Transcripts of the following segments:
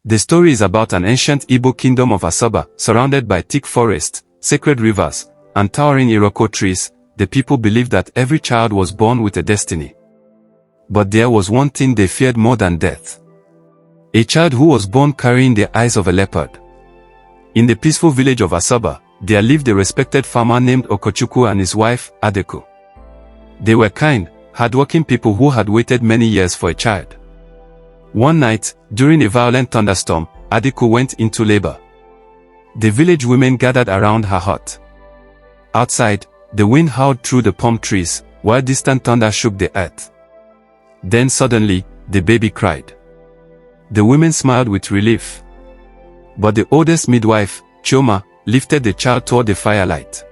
The story is about an ancient Igbo kingdom of Asaba, surrounded by thick forests, sacred rivers, and towering iroko trees. The people believed that every child was born with a destiny. But there was one thing they feared more than death. A child who was born carrying the eyes of a leopard. In the peaceful village of Asaba, there lived a respected farmer named Okechukwu and his wife, Adaku. They were kind, hardworking people who had waited many years for a child. One night, during a violent thunderstorm, Adaku went into labor. The village women gathered around her hut. Outside, the wind howled through the palm trees, while distant thunder shook the earth. Then suddenly, the baby cried. The women smiled with relief. But the oldest midwife, Chioma, lifted the child toward the firelight.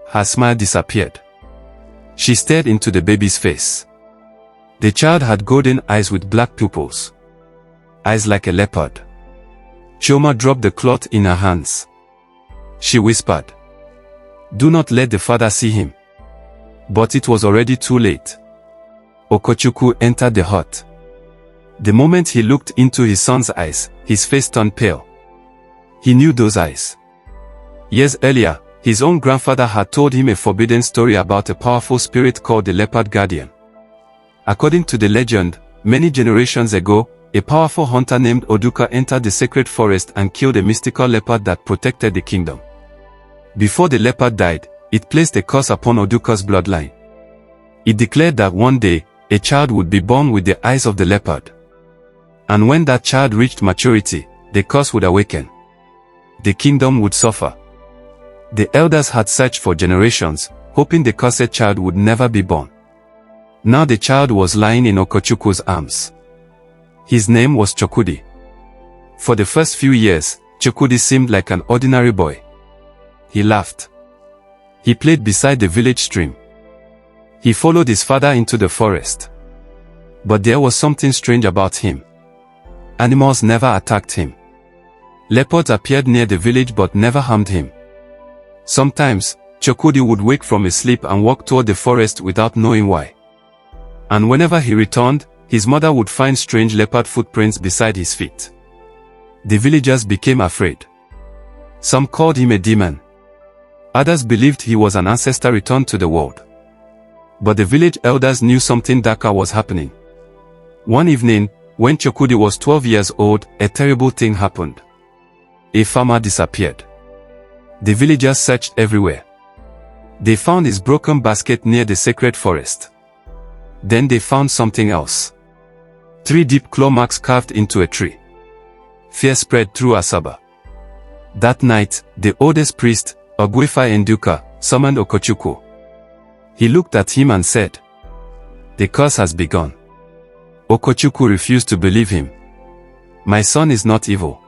Her smile disappeared. She stared into the baby's face. The child had golden eyes with black pupils. Eyes like a leopard. Chioma dropped the cloth in her hands. She whispered, "Do not let the father see him." But it was already too late. Okechukwu entered the hut. The moment he looked into his son's eyes, his face turned pale. He knew those eyes. Years earlier, his own grandfather had told him a forbidden story about a powerful spirit called the Leopard Guardian. According to the legend, many generations ago, a powerful hunter named Adaku entered the sacred forest and killed a mystical leopard that protected the kingdom. Before the leopard died, it placed a curse upon Adaku's bloodline. It declared that one day, a child would be born with the eyes of the leopard. And when that child reached maturity, the curse would awaken. The kingdom would suffer. The elders had searched for generations, hoping the cursed child would never be born. Now the child was lying in Okechukwu's arms. His name was Chukwudi. For the first few years, Chukwudi seemed like an ordinary boy. He laughed. He played beside the village stream. He followed his father into the forest. But there was something strange about him. Animals never attacked him. Leopards appeared near the village but never harmed him. Sometimes, Chukwudi would wake from his sleep and walk toward the forest without knowing why. And whenever he returned, his mother would find strange leopard footprints beside his feet. The villagers became afraid. Some called him a demon. Others believed he was an ancestor returned to the world. But the village elders knew something darker was happening. One evening, when Chukwudi was 12 years old, a terrible thing happened. A farmer disappeared. The villagers searched everywhere. They found his broken basket near the sacred forest. Then they found something else. 3 deep claw marks carved into a tree. Fear spread through Asaba. That night, the oldest priest, Ogwefa Nduka, summoned Okechukwu. He looked at him and said, "The curse has begun." Okechukwu refused to believe him. "My son is not evil."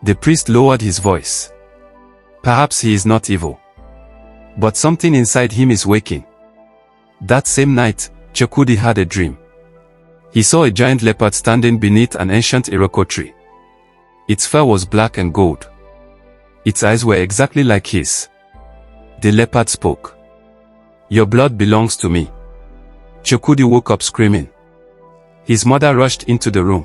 The priest lowered his voice. "Perhaps he is not evil. But something inside him is waking." That same night, Chukwudi had a dream. He saw a giant leopard standing beneath an ancient iroko tree. Its fur was black and gold. Its eyes were exactly like his. The leopard spoke. "Your blood belongs to me." Chukwudi woke up screaming. His mother rushed into the room.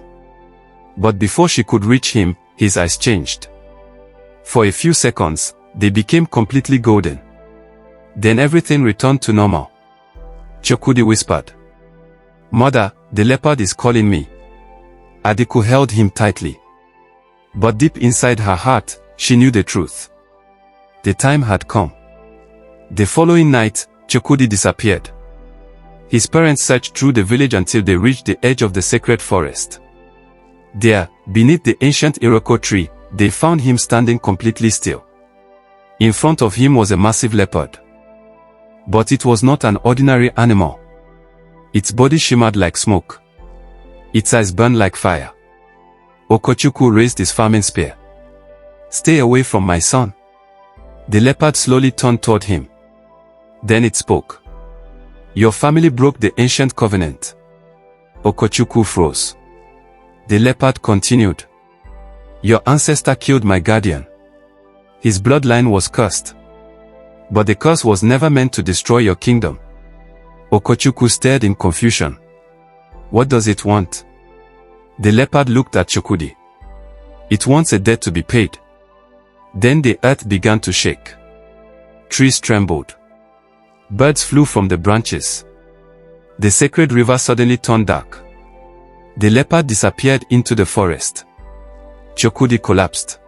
But before she could reach him, his eyes changed. For a few seconds, they became completely golden. Then everything returned to normal. Chukwudi whispered, "Mother, the leopard is calling me." Adaku held him tightly. But deep inside her heart, she knew the truth. The time had come. The following night, Chukwudi disappeared. His parents searched through the village until they reached the edge of the sacred forest. There, beneath the ancient iroko tree, they found him standing completely still. In front of him was a massive leopard. But it was not an ordinary animal. Its body shimmered like smoke. Its eyes burned like fire. Okechukwu raised his farming spear. "Stay away from my son." The leopard slowly turned toward him. Then it spoke. "Your family broke the ancient covenant." Okechukwu froze. The leopard continued. "Your ancestor killed my guardian. His bloodline was cursed. But the curse was never meant to destroy your kingdom." Okechukwu stared in confusion. "What does it want?" The leopard looked at Chukwudi. It wants a debt to be paid. Then the earth began to shake. Trees trembled. Birds flew from the branches. The sacred river suddenly turned dark. The leopard disappeared into the forest. Chukwudi collapsed.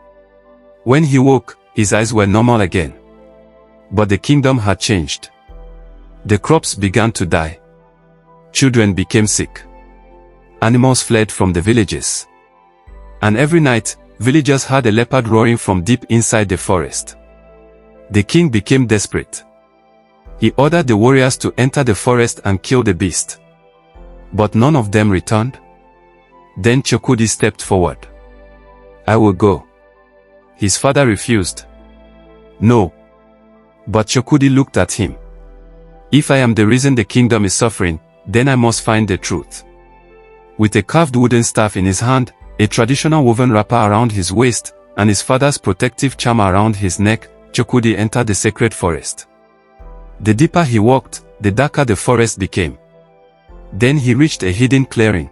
When he woke, his eyes were normal again. But the kingdom had changed. The crops began to die. Children became sick. Animals fled from the villages. And every night, villagers heard a leopard roaring from deep inside the forest. The king became desperate. He ordered the warriors to enter the forest and kill the beast. But none of them returned. Then Chukwudi stepped forward. "I will go." His father refused. "No." But Chukwudi looked at him. "If I am the reason the kingdom is suffering, then I must find the truth." With a carved wooden staff in his hand, a traditional woven wrapper around his waist, and his father's protective charm around his neck, Chukwudi entered the sacred forest. The deeper he walked, the darker the forest became. Then he reached a hidden clearing.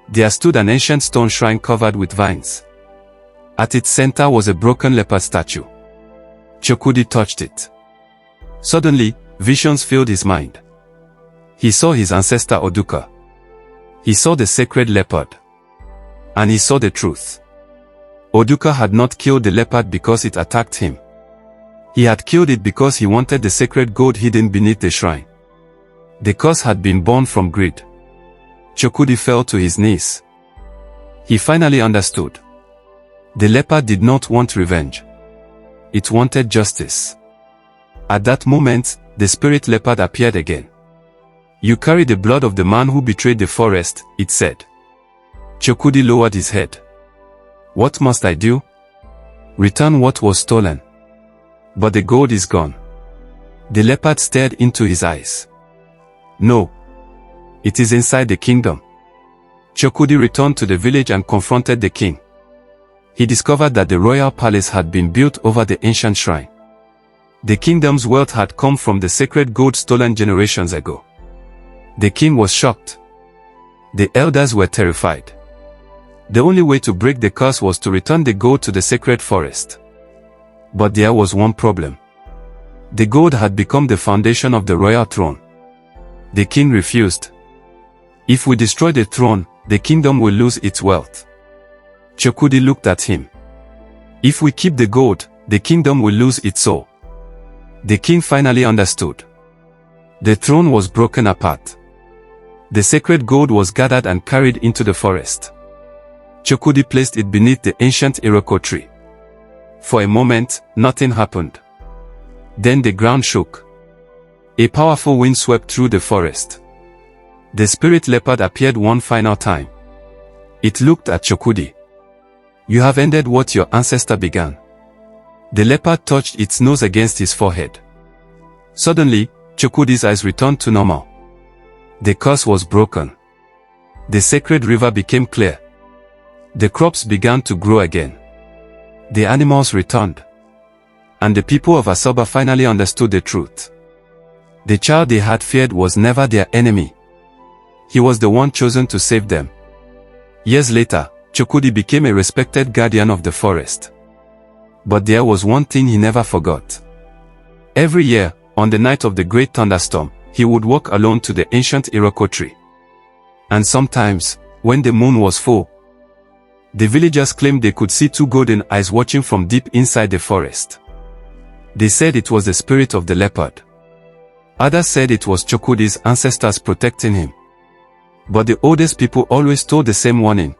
There stood an ancient stone shrine covered with vines. At its center was a broken leopard statue. Chukwudi touched it. Suddenly, visions filled his mind. He saw his ancestor Oduka. He saw the sacred leopard. And he saw the truth. Oduka had not killed the leopard because it attacked him. He had killed it because he wanted the sacred gold hidden beneath the shrine. The curse had been born from greed. Chukwudi fell to his knees. He finally understood. The leopard did not want revenge. It wanted justice. At that moment, the spirit leopard appeared again. "You carry the blood of the man who betrayed the forest," it said. Chukwudi lowered his head. "What must I do?" "Return what was stolen." "But the gold is gone." The leopard stared into his eyes. "No. It is inside the kingdom." Chukwudi returned to the village and confronted the king. He discovered that the royal palace had been built over the ancient shrine. The kingdom's wealth had come from the sacred gold stolen generations ago. The king was shocked. The elders were terrified. The only way to break the curse was to return the gold to the sacred forest. But there was one problem. The gold had become the foundation of the royal throne. The king refused. "If we destroy the throne, the kingdom will lose its wealth." Chukwudi looked at him. "If we keep the gold, the kingdom will lose its soul." The king finally understood. The throne was broken apart. The sacred gold was gathered and carried into the forest. Chukwudi placed it beneath the ancient iroko tree. For a moment, nothing happened. Then the ground shook. A powerful wind swept through the forest. The spirit leopard appeared one final time. It looked at Chukwudi. "You have ended what your ancestor began." The leopard touched its nose against his forehead. Suddenly, Chukwudi's eyes returned to normal. The curse was broken. The sacred river became clear. The crops began to grow again. The animals returned. And the people of Asaba finally understood the truth. The child they had feared was never their enemy. He was the one chosen to save them. Years later, Chukwudi became a respected guardian of the forest. But there was one thing he never forgot. Every year, on the night of the great thunderstorm, he would walk alone to the ancient iroko tree. And sometimes, when the moon was full, the villagers claimed they could see two golden eyes watching from deep inside the forest. They said it was the spirit of the leopard. Others said it was Chukwudi's ancestors protecting him. But the oldest people always told the same warning.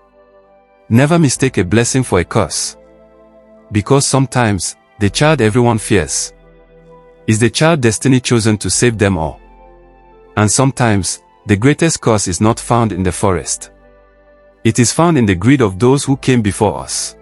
Never mistake a blessing for a curse. Because sometimes, the child everyone fears is the child destiny chosen to save them all. And sometimes, the greatest curse is not found in the forest. It is found in the greed of those who came before us.